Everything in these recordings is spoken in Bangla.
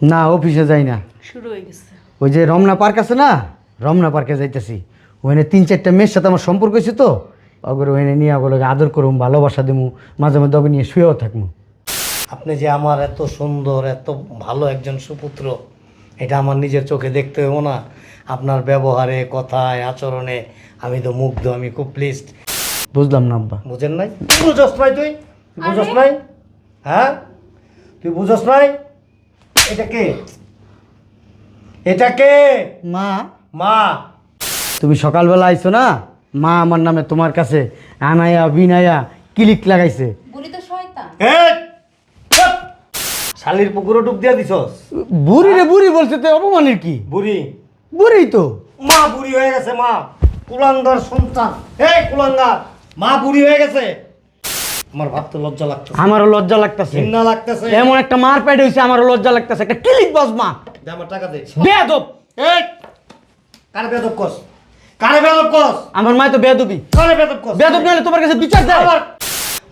না অফিসে যাই না। শুরু হয়ে গেছে। ওই যে রমনা পার্ক আছে না, রমনা পার্কে যাইতেছি। ওখানে 3-4টা মেয়ের সাথে আমার সম্পর্ক হয়েছে তো, ওগুলো ওখানে নিয়ে ওগুলোকে আদর করুম, ভালোবাসা দেবো, মাঝে মধ্যে ওকে নিয়ে শুয়েও থাকবো। আপনি যে আমার এত সুন্দর এত ভালো একজন সুপুত্র, এটা আমার নিজের চোখে দেখতে হবো না? আপনার ব্যবহারে কথায় আচরণে আমি তো মুগ্ধ, আমি খুব প্লিজড। বুঝলাম না আব্বা। বুঝেন নাই? বুঝস নাই? তুই বুঝস নাই? হ্যাঁ, তুই বুঝস নাই? এটা কে? এটা কে? মা, মা। তুমি সকালবেলা আইছো না, মা আমার নামে তোমার কাছে আনায়া বিনায়া ক্লিক লাগাইছে। বুড়ি তো শয়তান। এই, চুপ! শালির পুকুরও ডুব দিয়া দিছস? বুড়ি রে বুড়ি বলছে তো অপমানের কি? বুড়ি? বুড়ি তো। মা বুড়ি হয়ে গেছে, মা কুলাঙ্গার সন্তান। এই কুলাঙ্গার, মা বুড়ি হয়ে গেছে। আমার ভাবতে লজ্জা লাগতেছে, আমারও লজ্জা লাগতেছে। ঘৃণা লাগতেছে। এমন একটা মার প্যাড হইছে, আমারও লজ্জা লাগতেছে। একটা ক্লিক বস মা। দে আমার টাকা দে। বেয়াদব। এই, কারে বেদব কস? কারে বেদব কস? আমার মা তো বেয়াদবি। কারে বেদব কস? বেয়াদব নাহলে তোমার কাছে বিচার দেয়। আবার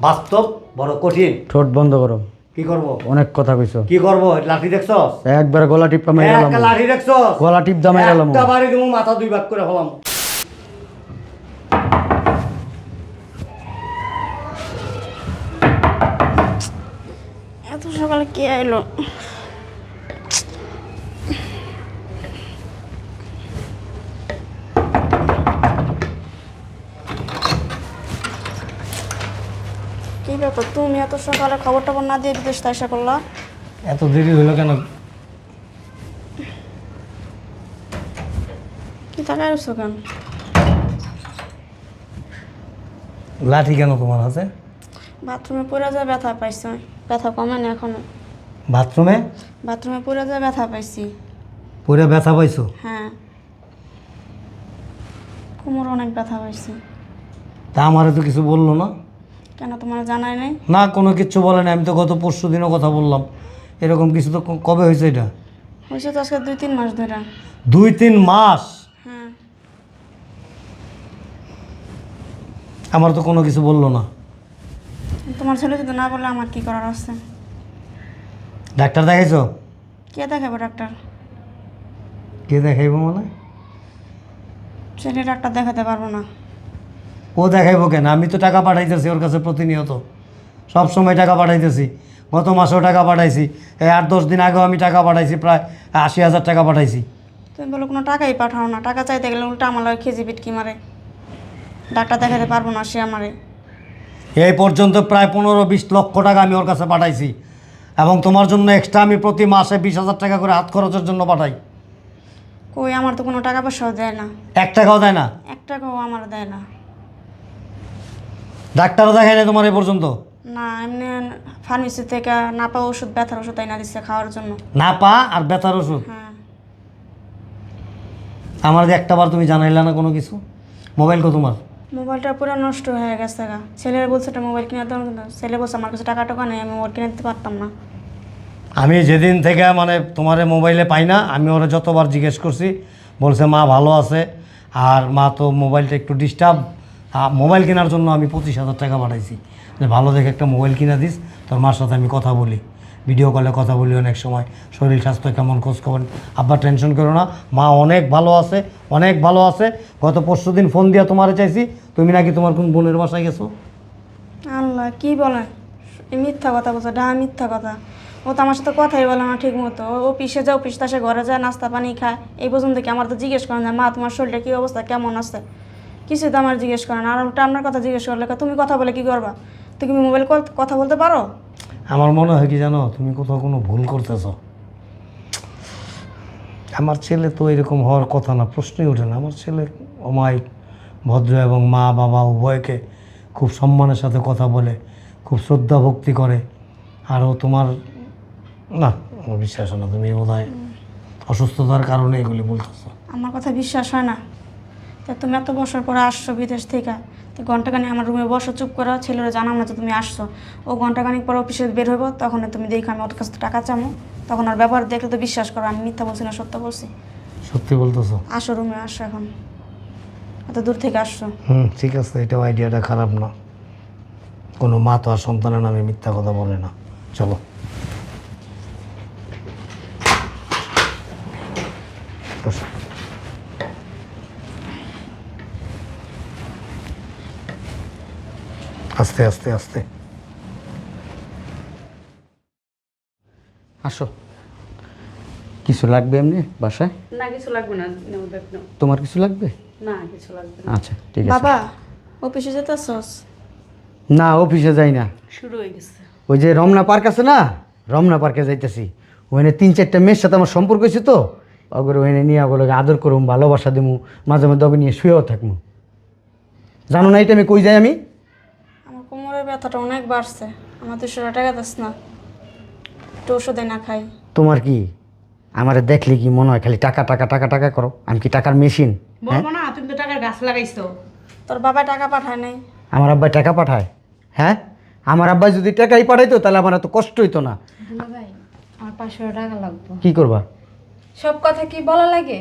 বাস্তব বড় কঠিন। ঠোঁট বন্ধ করো। কি করব? অনেক কথা কইছো। কি করব? লাঠি দেখছস? একবার গলা টিপটা মাইরা একটা লাম। লাঠি দেখছস? গলা টিপ দা মাইরা লাম। একটা বাড়ি দিমু, মাথা দুই ভাগ করে হলাম। এত সকালে কে আইলো? কি ব্যাপার, তুমি এত সকালে খবর টবর না দিয়ে বিদেশ আসা করলা? এত দেরি হলো কেন? কি তাকায় আছো কেন? লাঠি কেন তোমার হাতে? বাথরুমে পড়ে যায় ব্যথা পাইছি। ব্যথা কমে না এখনো। বাথরুমে? বাথরুমে পড়ে যায় ব্যথা পাইছি। পরে ব্যথা পাইছো? হ্যাঁ, কোমর অনেক ব্যথা পাইছি। তা আমারে তো কিছু বললো না। কেন, তোমার জানাই নাই? না, কোনো কিচ্ছু বলে না। আমি তো গত পরশু দিনও কথা বললাম। এরকম কিছু তো কবে হয়েছে এটা? হয়েছে তো আজকে 2-3 মাস ধরে। 2-3 মাস? হ্যাঁ। আমার তো কোনো কিছু বললো না। তোমার ছেলে যদি না বলে আমার কি করার আছে? ডাক্তার দেখাইছো? কে দেখাবো ডাক্তার? কে দেখাইবো মানে? ছেলে ডাক্তার দেখাতে পারবো না। ও দেখাইবো কেন? আমি তো টাকা পাঠাইতেছি ওর কাছে প্রতিনিয়ত, সব সময় টাকা পাঠাইতেছি। গত মাসেও টাকা পাঠাইছি, এই 8-10 দিন আগেও আমি টাকা পাঠাইছি, প্রায় 80,000 টাকা পাঠাইছি। তুমি বলো কোনো টাকাই পাঠাও না। টাকা চাইতে গেলে উল্টা আমার লাগে খেজি পিটকি মারে। ডাক্তার দেখাতে পারবো না সে আমারে। এই পর্যন্ত প্রায় 15-20 লক্ষ টাকা আমি ওর কাছে পাঠাইছি, এবং তোমার জন্য এক্সট্রা আমি প্রতি মাসে 20,000 টাকা করে হাত খরচের জন্য পাঠাই। কই, আমার তো কোনো টাকা পয়সাও দেয় না। 1 টাকাও দেয় না? 1 টাকাও আমার দেয় না। ডাক্তারও দেখায় না তোমার এই পর্যন্ত? না, এমনি ফার্মেসি থেকে না পাওয়া ওষুধ, ব্যথার ওষুধ আইনা দিচ্ছে খাওয়ার জন্য। না পা আর ব্যথার ওষুধ? হ্যাঁ। আমার যে একটাবার তুমি জানাইলা না কোনো কিছু? মোবাইল কো তোমার? মোবাইলটা পুরো নষ্ট হয়ে গেছে গা। ছেলের বলছে একটা মোবাইল কিনে দেওয়ার জন্য। ছেলে বলছে আমার কাছে টাকা টাকা নেই, আমি মোবাইল কিনে দিতে পারতাম না। আমি যেদিন থেকে মানে তোমার মোবাইলে পাই না, আমি ওরা যতবার জিজ্ঞেস করছি, বলছে মা ভালো আছে, আর মা তো মোবাইলটা একটু ডিস্টার্ব। মোবাইল কেনার জন্য আমি 25,000 টাকা পাঠাইছি, যে ভালো দেখে একটা মোবাইল কিনা দিস, তোর মার সাথে আমি কথা বলি, ভিডিও কলে কথা বলি অনেক সময়, শরীর স্বাস্থ্য কেমন খোঁজ খবর। আব্বা টেনশন করো না, মা অনেক ভালো আছে, অনেক ভালো আছে। গত পরশু দিন ফোন দিয়া তোমারে চাইছি, তুমি নাকি তোমার কোন বোনের বাসায় গেছো। আল্লাহ, কি বলেন? এই মিথ্যা কথা বলছে, মিথ্যা কথা। ও তো আমার সাথে কথাই বলে না ঠিক মতো। ও পিসে যায়, অফিস আসে, ঘরে যায়, নাস্তা পানি খায়। এই পর্যন্ত কি আমার তো জিজ্ঞেস করেন যে মা তোমার শরীরটা কী অবস্থা, কেমন আছে? কিছু তো আমার জিজ্ঞেস করেন। আর ওটা আপনার কথা জিজ্ঞেস করলে তুমি কথা বলে কি করবা? তুমি মোবাইল কথা বলতে পারো? আমার মনে হয় কি জানো, তুমি কোথাও কোনো ভুল করতেছো। আমার ছেলে তো এরকম হওয়ার কথা না, প্রশ্নই ওঠে না। আমার ছেলে অমায়িক, ভদ্র, এবং মা বাবা উভয়কে খুব সম্মানের সাথে কথা বলে, খুব শ্রদ্ধা ভক্তি করে। আর ও তোমার না, আমার বিশ্বাস হয় না। তুমি বোধহয় অসুস্থতার কারণে এগুলি বলতেছো। আমার কথা বিশ্বাস হয় না? তা তুমি এত বছর পরে আসছো বিদেশ থেকে, তো ঘন্টাখানি আমার রুমে বসো চুপ করো, ছেলেরা জানাম না যে তুমি আসছো। ও ঘন্টাখানিক পর অফিসে বের হইব, তখন তুমি দেখো আমি ওর কাছে টাকা চামো, তখন ওর ব্যবহার দেখলে তো বিশ্বাস করো আমি মিথ্যা বলছি না সত্য বলছি। সত্যি বলতেছো? আসো রুমে, আসো এখন, এত দূর থেকে আসছো। ঠিক আছে, এটাও আইডিয়াটা খারাপ না। কোনো মা তো আর সন্তানের নামে মিথ্যা কথা বলে না। চলো। বস। আস্তে আস্তে আস্তে। আসো। কিছু লাগবে এমনি বাসায়? না কিছু লাগবে না, নাও দেখ নাও। তোমার কিছু লাগবে? না কিছু লাগবে না। আচ্ছা ঠিক আছে। বাবা অফিসে যেতেছস? না অফিসে যাই না, শুরু হয়ে গেছে। ওই যে রমনা পার্ক আছে না, রমনা পার্কে যাইতেছি। ওখানে 3-4টা মেয়ের সাথে আমার সম্পর্ক হয়েছে তো, ওগুলো ওখানে নিয়ে ওগুলো আদর করুম, ভালোবাসা দেবো, মাঝে মধ্যে ওকে নিয়ে শুয়েও থাকবো। জানো না এটা আমি কই যাই আমি? আমার কোমরের ব্যথাটা অনেক বাড়ছে, আমার 200 টাকা দিস না, একটু ওষুধ না খাই। তোমার কি আমারে দেখলে কি মনে হয় খালি টাকা টাকা টাকা টাকা করো? আমি কি টাকার মেশিন? বলবো না, তুমি তো টাকার গাছ লাগাইছো। তোর বাবা টাকা পাঠায় নাই? আমার আব্বাই টাকা পাঠায়? হ্যাঁ, আমার আব্বাই যদি টাকাই পাঠাইতো তাহলে আমার এত কষ্ট হইতো না। দুলা ভাই, আমার 500 টাকা লাগবে। কি করবা? সব কথা কি বলা লাগে?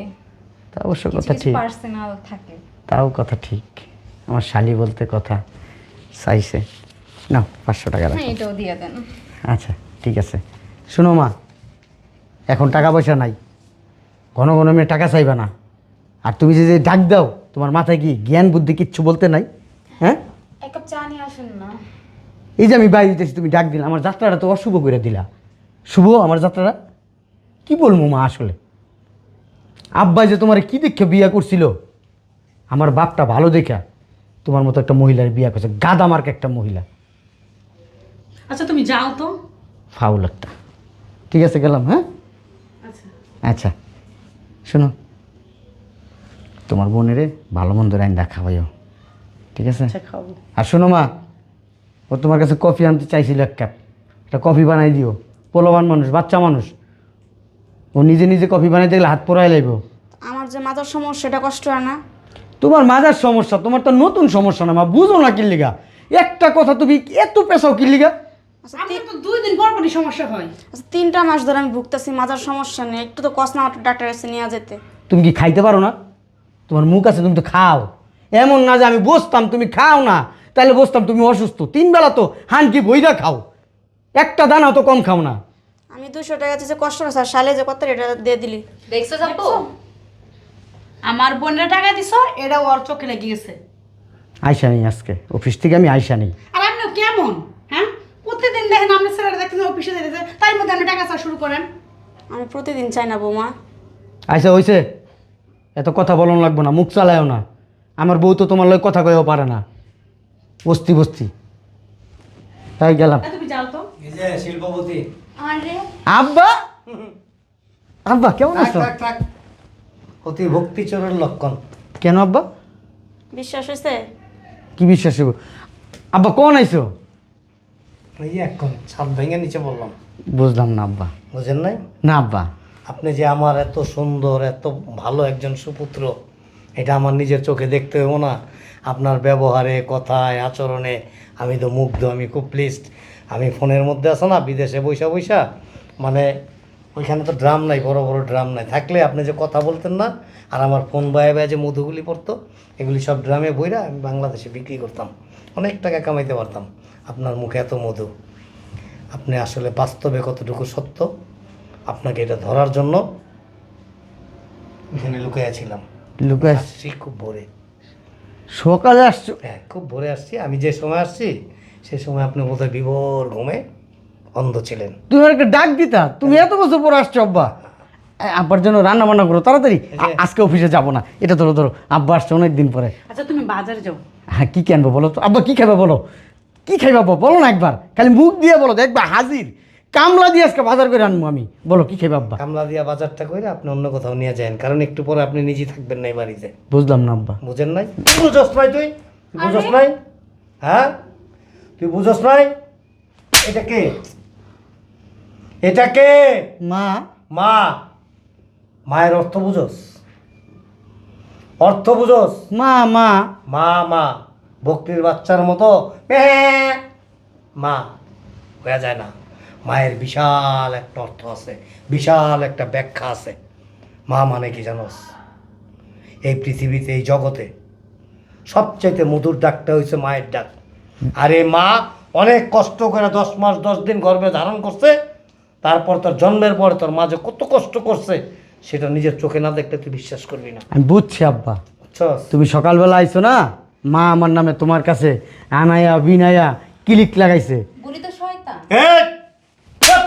তা অবশ্য কিছু কথা কিছু ঠিক, পার্সোনাল থাকে। তাও কথা ঠিক। আমার শালি বলতে কথা চাইছে। না 500 টাকা রাখো। হ্যাঁ, এটাও দিয়ে দেন। আচ্ছা ঠিক আছে। শোনো মা, এখন টাকা পয়সা নাই, ঘন ঘন মেয়ে টাকা চাইবে না। আর তুমি যে যে ডাক দাও, তোমার মাথায় কি জ্ঞান বুদ্ধি কিচ্ছু বলতে নাই? হ্যাঁ, এক কাপ চা নিয়ে আসুন না। এই যে আমি বাইরে দিতেছি, তুমি ডাক দিলা, আমার যাত্রাটা তো অশুভ করে দিলা। শুভ আমার যাত্রাটা? কি বলবো মা আসলে, আব্বা যে তোমার কি দেখে বিয়ে করছিল, আমার বাপটা ভালো দেখা তোমার মতো একটা মহিলার বিয়ে করছে, গাদা মার্ক একটা মহিলা। আচ্ছা তুমি যাও তো। ফাউল একটা। ঠিক আছে গেলাম, হ্যাঁ। আচ্ছা আচ্ছা শোনো, তোমার বোনেরে ভালো মন্দ রাইন খাওয়াইও, ঠিক আছে? আচ্ছা খাবো। আর শোনো মা, ও তোমার কাছে কফি আনতে চাইছিল এক কাপ, একটা কফি বানাই দিও। পোলাবান মানুষ, বাচ্চা মানুষ, ও নিজে নিজে কফি বানাইতে গেলে হাত পোড়াই লাগব। আমার যে মাথার সমস্যা সেটা কষ্ট হয় না? তোমার মাজার সমস্যা, তোমার তো নতুন সমস্যা না মা, বুঝো না কিল্লিগা একটা কথা, তুমি এত পেশাও কিল্লিগা? আচ্ছা আমার তো 2 দিন পর পরই সমস্যা হয়। আচ্ছা 3টা মাস ধরে আমি ভুগতেছি মাথার সমস্যা নেই, একটু তো কষ্ট না আমার ডাক্তার কাছে নিয়ে যেতে। তুমি কি খাইতে পারো না? তোমার মুখ আছে, তুমি তো খাও। এমন না যে আমি বসতাম তুমি খাও না, তাহলে বসতাম তুমি অসুস্থ। 3 বেলা তো হানকি বইরা খাও, একটা দানাও তো কম খাও না। আমি 200 টাকা যে কষ্ট করছি, আর শালে যে কত এটা দিয়ে দিলি। দেখছো যাবো? আমার বোনের টাকা দিছো, এটা ওর চোখে লেগে গেছে। আইসা নেই আজকে অফিস থেকে, আমি আইসা নেই। আর আপনিও কেমন, হ্যাঁ? প্রতিদিন দেখেন আপনি ছেলেরা দেখতেন অফিসে যেতেছে, তাই মধ্যে আপনি টাকা চাওয়া শুরু করেন। আমি প্রতিদিন চাই না বৌমা। আইসা হইছে, এত কথা বলন লাগবো না, মুখ চালায়ও না। আমার বউ তো তোমার লয় কথা কয়েও পারে না, বস্তি বস্তি। তাই গেলাম। তুমি যাও তো। এই যে শিল্পপতি। আরে আব্বা, আব্বা কেমন থাক আছো? থাক থাক, অতি ভক্তি চোরের লক্ষণ। কেন আব্বা? বিশ্বাস হয়েছে? কি বিশ্বাস হইব? আব্বা কোন আইছো? এই যে এখন ছাদ ভেঙে নিচে বললাম, বুঝলাম না আব্বা। বুঝেন নাই? না আব্বা, আপনি যে আমার এত সুন্দর এত ভালো একজন সুপুত্র, এটা আমার নিজের চোখে দেখতে হবো না? আপনার ব্যবহারে কথায় আচরণে আমি তো মুগ্ধ, আমি খুব প্লিজড। আমি ফোনের মধ্যে আছে না, বিদেশে বৈশা বৈশা, মানে ওইখানে তো ড্রাম নাই, বড় বড় ড্রাম নাই, থাকলে আপনি যে কথা বলতেন না, আর আমার ফোন বয়ে বয়ে যে মধুগুলি পড়তো, এগুলি সব ড্রামে বইরা আমি বাংলাদেশে বিক্রি করতাম, অনেক টাকা কামাইতে পারতাম। আপনার মুখে এত মধু, আপনি আসলে বাস্তবে কতটুকু সত্য, আপনাকে এটা ধরার জন্য এখানে লুকিয়েছিলাম। লুকাস আসছি খুব ভোরে, সকালে আসছো? হ্যাঁ খুব ভোরে আসছি। আমি যে সময় আসছি সেই সময় আপনি বোধহয় বিভোর ঘুমে অন্ধ ছিলেন। তুমি আমার একটা ডাক দিতা, তুমি এত বছর পর আসছো আব্বা। আব্বার জন্য রান্না বান্না করো তাড়াতাড়ি। আজকে অফিসে যাবো না, এটা ধরো ধরো, আব্বা আসছে অনেক দিন পরে। আচ্ছা তুমি বাজারে যাও। হ্যাঁ কি আনবো বলো তো আব্বা, কি খাবে বলো, কি খাইবা বলো না একবার, খালি মুখ দিয়ে বলো, দেখবা হাজির কামলা দিয়ে আজকে বাজার করে আনবো আমি। বলো কি খাইবা আব্বা? কামলা দিয়া বাজারটা করে আপনি অন্য কোথাও নিয়ে যান, কারণ একটু পরে আপনি নিজে থাকবেন না এই বাড়িতে। বুঝলাম না আব্বা। বুঝেন নাই? বুঝস নাই? তুই বুঝস নাই? হ্যাঁ তুই বুঝস নাই? এটা কে? এটা কে? মা, মা। মায়ের অর্থ বুঝস? অর্থ বুঝস? মা মা মা মা বকরির বাচ্চার মতো প্যাঁ মা হয়ে যায় না। মায়ের বিশাল একটা অর্থ আছে, বিশাল একটা ব্যাখ্যা আছে। মা মানে কি জানোস? এই পৃথিবীতে, এই জগতে সবচাইতে মধুর ডাকটা হয়েছে মায়ের ডাক। আর এই মা অনেক কষ্ট করে 10 মাস 10 দিন গর্ভে ধারণ করছে, তারপর তোর জন্মের পরে তোর মা যে কত কষ্ট করছে সেটা নিজের চোখে না দেখলে তুই বিশ্বাস করবি না, আমি বুঝছি আব্বা, বুঝছস? তুমি সকালবেলা আইছো না, মা আমার নামে তোমার কাছে আনায়া বিনায়া ক্লিক লাগাইছে। বুড়ি তো শয়তান। এই, চুপ!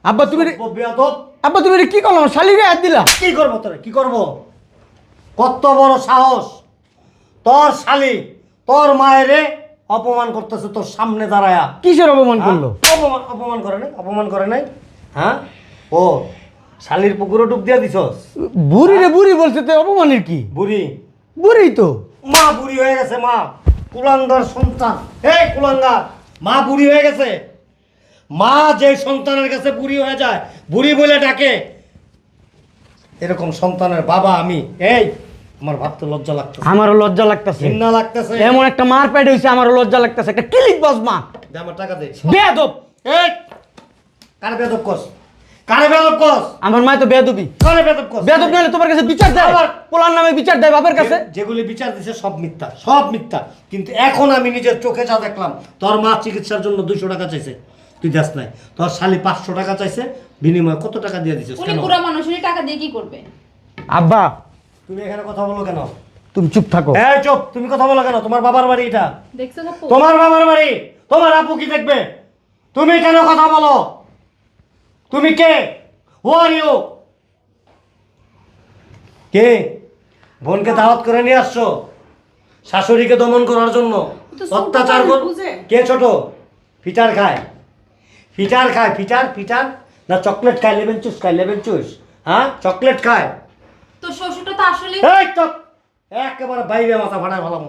আব্বা তুমি বেয়াদব! আব্বা তুমি এটা কি করলো, আমার শালিরে হাত দিলা? কি করবো তোরা, কি করবো? কত বড় সাহস তোর শালি তোর মায়েরে অপমান করতেছে তোর সামনে দাঁড়ায়া। কিসের অপমান করলো? অপমান অপমান করে নাই, অপমান করে নাই। হ্যাঁ, ও শালির পুকুরে ডুব দিয়া দিছস। বুড়ি রে বুড়ি বলছে, তো অপমানের কি? বুড়ি বুড়ি তো। মা বুড়ি হয়ে গেছে, মা কুলাঙ্গার সন্তান। এই কুলাঙ্গার, মা বুড়ি হয়ে গেছে। মা যে সন্তানের কাছে বুড়ি হয়ে যায়, বুড়ি বলে ডাকে, এরকম সন্তানের বাবা আমি। এই আমার ভাবতে লজ্জা লাগতেছে, আমারও লজ্জা লাগতেছে, ঘৃণা লাগতেছে। এমন একটা মার পেট হইছে, আমারও লজ্জা লাগতেছে। একটা ক্লিক বস মা, দে আমার টাকা দে। বেয়াদব। এই কারে বেদব কস, কারে বেদব কস, আমার মা তো বেয়াদবি। কারে বেদব কস। বেয়াদব নাহলে তোমার কাছে বিচার দেয়, আবার- পোলার নামে বিচার দেয় বাবার কাছে। যেগুলি বিচার দিছে সব মিথ্যা, সব মিথ্যা। কিন্তু এখন আমি নিজের চোখে যা দেখলাম, তোর মা চিকিৎসার জন্য 200 টাকা চাইছে, তুই দেস নাই। তোর শালি 500 টাকা চাইছে, বিনিময়ে কত টাকা দিয়ে দিছিস? উনি কেন? বুড়া মানুষ, উনি টাকা দিয়ে কি করবে? আব্বা তুমি এখানে কথা বলো কেন? তুমি চুপ থাকো। এই চুপ, তুমি কথা বলো কেন? তোমার বাবার বাড়ি এটা, দেখছো আপু? তোমার বাবার বাড়ি, তোমার আপু কি দেখবে? তুমি কেন কথা বলো? তুমি কে? হু আর ইউ? কে? বোনকে দাওয়াত করে নিয়ে আসছো শাশুড়িকে দমন করার জন্য, তো ছোট অত্যাচার মানুষ কর। বুঝে। কে ছোট? ফিটার খায়, ফিটার খায়, ফিটার ফিটার না চকলেট খায়, লেবেন চুস খায়, লেবেন চুস। হ্যাঁ, চকলেট খায়। তো শ্বশুরটা তো আসলে এই চপ, একেবারে বাইরে মাথা ফাটায় ফেলাম।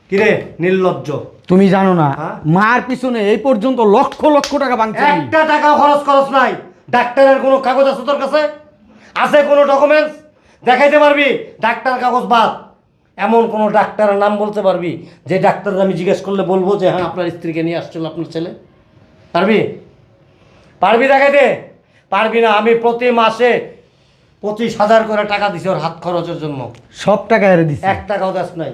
কিরে নির্লজ্জ, তুমি জানো না, হ্যাঁ? মার পিছনে এই পর্যন্ত লক্ষ লক্ষ টাকা ভাঙছে আমি। একটা টাকা খরচ নাই। ডাক্তারের কোনো কাগজ আছে তোর কাছে? আছে কোনো ডকুমেন্টস দেখাইতে পারবি? ডাক্তার কাগজ বাদ, এমন কোনো ডাক্তারের নাম বলতে পারবি যে ডাক্তার আমি জিজ্ঞেস করলে বলবো যে হ্যাঁ আপনার স্ত্রীকে নিয়ে আসছিল আপনার ছেলে? পারবি? পারবি দেখাইতে? পারবি না। আমি প্রতি মাসে 25,000 করে টাকা দিছি ওর হাত খরচের জন্য। সব টাকা এরে দিছে। 1 টাকাও দেশ নাই,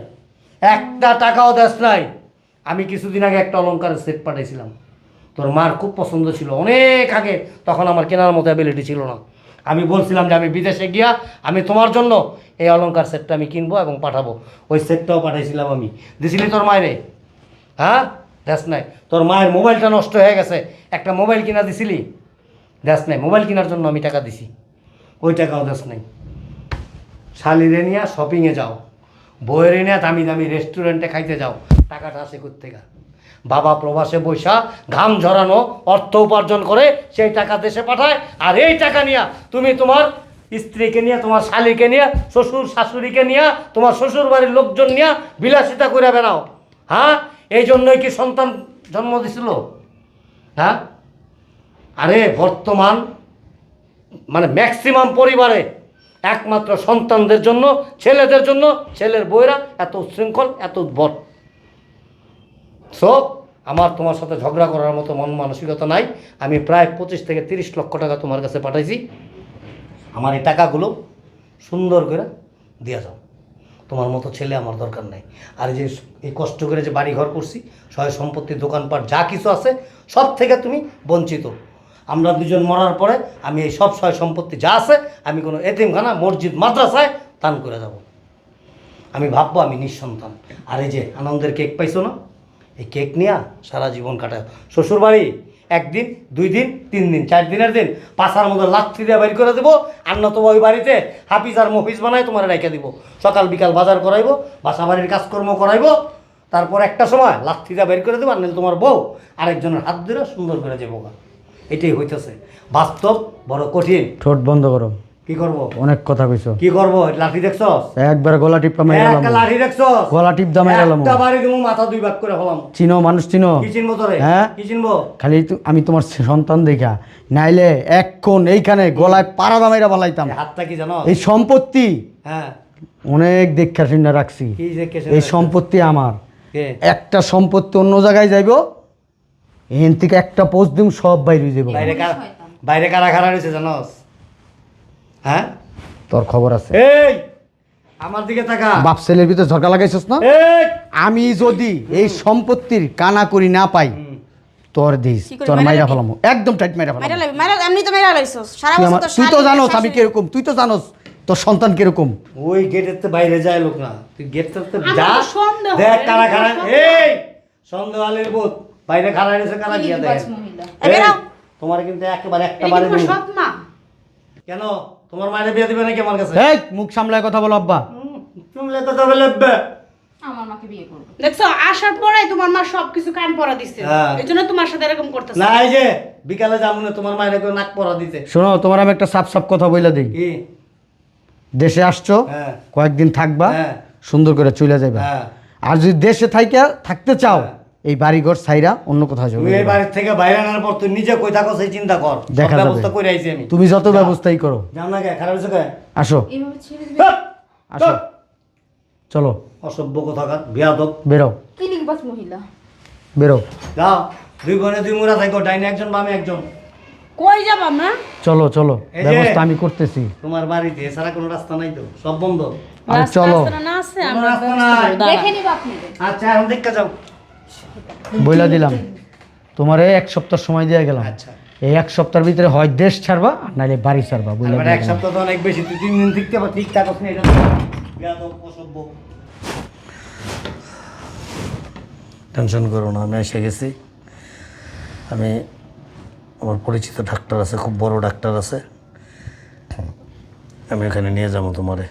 1টা টাকাও দেশ নাই। আমি কিছুদিন আগে একটা অলংকারের সেট পাঠাইছিলাম, তোর মার খুব পছন্দ ছিল, অনেক আগে, তখন আমার কেনার মতো অ্যাবিলিটি ছিল না। আমি বলছিলাম যে আমি বিদেশে গিয়া আমি তোমার জন্য এই অলংকার সেটটা আমি কিনবো এবং পাঠাবো। ওই সেটটাও পাঠাইছিলাম আমি। দিছিলি তোর মায়েরে? হ্যাঁ, দেশ নাই। তোর মায়ের মোবাইলটা নষ্ট হয়ে গেছে, একটা মোবাইল কিনা দিছিলি? দেশ নাই। মোবাইল কেনার জন্য আমি টাকা দিছি, ওই টাকাও দেশ নাই। শালিরে নিয়ে শপিংয়ে যাও, বইয়ের নিয়ে দামি দামি রেস্টুরেন্টে খাইতে যাও, টাকাটা আসে কোত্থেকে? বাবা প্রবাসে বৈশা ঘাম ঝরানো অর্থ উপার্জন করে সেই টাকা দেশে পাঠায়, আর এই টাকা নিয়ে তুমি তোমার স্ত্রীকে নিয়ে, তোমার শালিকে নিয়ে, শ্বশুর শাশুড়িকে নিয়ে, তোমার শ্বশুর বাড়ির লোকজন নিয়ে বিলাসিতা করে বেড়াও। হ্যাঁ, এই জন্যই কি সন্তান জন্ম দিছিল? হ্যাঁ, আরে বর্তমান মানে ম্যাক্সিমাম পরিবারে একমাত্র সন্তানদের জন্য, ছেলেদের জন্য, ছেলের বউয়েরা এত উচ্ছৃঙ্খল, এত উদ্ভট। সো আমার তোমার সাথে ঝগড়া করার মতো মন মানসিকতা নাই। আমি প্রায় 25 থেকে 30 লক্ষ টাকা তোমার কাছে পাঠাইছি। আমার এই টাকাগুলো সুন্দর করে দিয়ে যাও। তোমার মতো ছেলে আমার দরকার নাই। আর এই যে এই কষ্ট করে যে বাড়ি ঘর করছি, সয় সম্পত্তি দোকানপাট যা কিছু আছে সব থেকে তুমি বঞ্চিত। আমরা দুজন মরার পরে আমি এই সব সয় সম্পত্তি যা আছে আমি কোনো এতিমখানা, মসজিদ, মাদ্রাসায় দান করে যাব। আমি ভাববো আমি নিঃসন্তান। আর এই যে আনন্দের কেক পাইছো না, এই কেক নিয়ে সারা জীবন কাটায়। শ্বশুর বাড়ি 1 দিন 2 দিন 3 দিন 4 দিনের দিন পাশার মধ্যে লাথি দিয়ে বের করে দেবো। আর না তো ওই বাড়িতে হাফিজ আর মফিজ বানায় তোমার রেখে দিব। সকাল বিকাল বাজার করাইবো, বাসা বাড়ির কাজকর্ম করাইবো, তারপর একটা সময় লাথি দিয়ে বের করে দেবো। আর নাহলে তোমার বউ আরেকজনের হাত ধরে সুন্দর করে যাবো। এটাই হইতেছে বাস্তব, বড় কঠিন। ঠোঁট বন্ধ করো, কি করব? অনেক কথা কইছো। কি করব? লাঠি দেখছস? একবার গলা টিপটা মেরে একটা গেলাম, লাঠি দেখছস? গলা টিপ দা মেরে গেলাম। একটা বাড়ি দিমু, মাথা 2 ভাগ করে হলাম। চিনো মানুষ, চিনো? কি চিনবো তোরে? হ্যাঁ? কি চিনবো? খালি আমি তোমার সন্তান দেখা, নাইলে এক্ষণ এইখানে গলায় পাড়া দামাইরা বালাইতাম। এই হাতটা কি জানো? এই সম্পত্তি হ্যাঁ, অনেক দেখা শুনে রাখছি। কি যে কেসে এই সম্পত্তি আমার। কে? একটা সম্পত্তি অন্য জায়গায় যাইব, এখান থেকে একটা পোস্ট দিম, সব বাইরে যাবো। বাইরে কারা, শয়তান। বাইরে কারা খাড়া রয়েছে জানোস? হ্যাঁ, তোর খবর আছে? এই আমার দিকে তাকা। বাপ ছেলের ভিতরে ঝগড়া লাগাইছিস না? এই আমি যদি এই সম্পত্তির কানা করি না পাই, তোর দিস, কি করি, তোর মাইরা মাইরা লাবি? ফেলামো, একদম টাইট মাইরা মাইরা ফেলামো। লাগবে, মাইরা এমনি তো মাইরা লাইছস সারা তুই বছর আমার- তো তুই তো শালি, জানোস আমি শাশুড়ি। কিরকম, তুই তো জানোস তোর সন্তান কিরকম? ওই গেটের তো বাইরে যায় লোক না, তুই গেটটা তো আমার যা তো সন্দেহ দেখ হয়, কারা খারা। আমার এই সন্দেহ আলীর বোধ বাইরে খারা এনেছে, কারা গিয়া দেখ। ইলিশবাজ মহিলা। এই বেরাও। তোমার কিন্তু একেবারে একটা এটা কি বারে তোমার দিন। সৎ মা? কেন তোমার মায়ের বিয়ে দিবে নাকি আমার কাছে? এই মুখ সামলায় কথা বলো আব্বা। তুমি কথা বলে আমার মাকে বিয়ে করবে। দেখছো আসার পরে তোমার মা সবকিছু কান পরা দিচ্ছে, হ্যাঁ। এই জন্য তোমার সাথে এরকম করতেছে। না এই যে বিকালে যাবো না, তোমার মায়ের কেউ নাক পরা দিতে। শোনো, তোমার আমি একটা সাপ সাপ কথা বইলা দিই। কি? দেশে আসছো, হ্যাঁ। কয়েকদিন থাকবা, হ্যাঁ। সুন্দর করে চলে যাবে। হ্যাঁ। আর যদি দেশে থাকতে চাও, এই বাড়িঘর ছাইরা অন্য কোথাও যাবে। তুমি এই বাড়ির থেকে বাইরে আনার পর তুই নিজে কই থাকো সেই চিন্তা কর। সব দেখা যাবে। ব্যবস্থা করে আইছি আমি। তুমি যত ব্যবস্থাই করো। যাও না কে, খারাপ হয়েছে কে? আসো এইভাবে ছেড়ে দিবে। হাট! আসো, চলো অসভ্য কোথাকার বিয়াদব। বেরো ইলিশবাজ মহিলা। বেরো, যাও, দুই বোনে দুই মুরা থাকো, ডাইনে একজন বামে একজন। কই যাব আমরা? চলো চলো, এই যে- ব্যবস্থা আমি করতেছি। তোমার বাড়িতে এছাড়া কোনো রাস্তা নাই তো, সব বন্ধ। আরে রাস্তা চলো, আছে না আছে কোনো আমরা রাস্তা ব্যবস্থা নাই। করব। দাঁড়া। দেখে নিবা আপনি। আচ্ছা এখন দেখা যাও। বইলা দিলাম তোমারে 1 সপ্তাহ সময় দিয়ে গেলাম। আচ্ছা এই 1 সপ্তাহের ভিতরে হয় দেশ ছাড়বা আর নাহলে বাড়ি ছাড়বা। বইলা এবার দিয়ে এক গেলাম। সপ্তাহ তো অনেক বেশি, তুই 3 দিন ঠিকতে পার, ঠিক থাকস না, এটা বিয়াদব অসভ্য। টেনশন করো না, আমি এসে গেছি। আমি আমার পরিচিত ডাক্তার আছে, খুব বড় ডাক্তার আছে, আমি ওখানে নিয়ে যাবো তোমারে।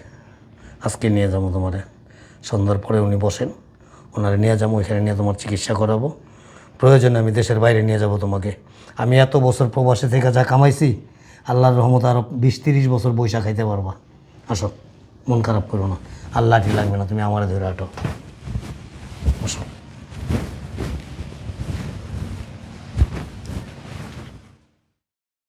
আজকে নিয়ে যাবো তোমারে, সন্ধ্যার পরে উনি বসেন, ওনারে নিয়ে যাবো, ওইখানে নিয়ে তোমার চিকিৎসা করাবো। প্রয়োজনে আমি দেশের বাইরে নিয়ে যাব তোমাকে। আমি এত বছর প্রবাসে থেকে যা কামাইছি, আল্লাহর রহমতে আরও 20-30 বছর বৈশা খাইতে পারবা। আসো, মন খারাপ করো না, আল্লাহ ঠিক লাগবে না, তুমি আমার ধরে আটো। বসো।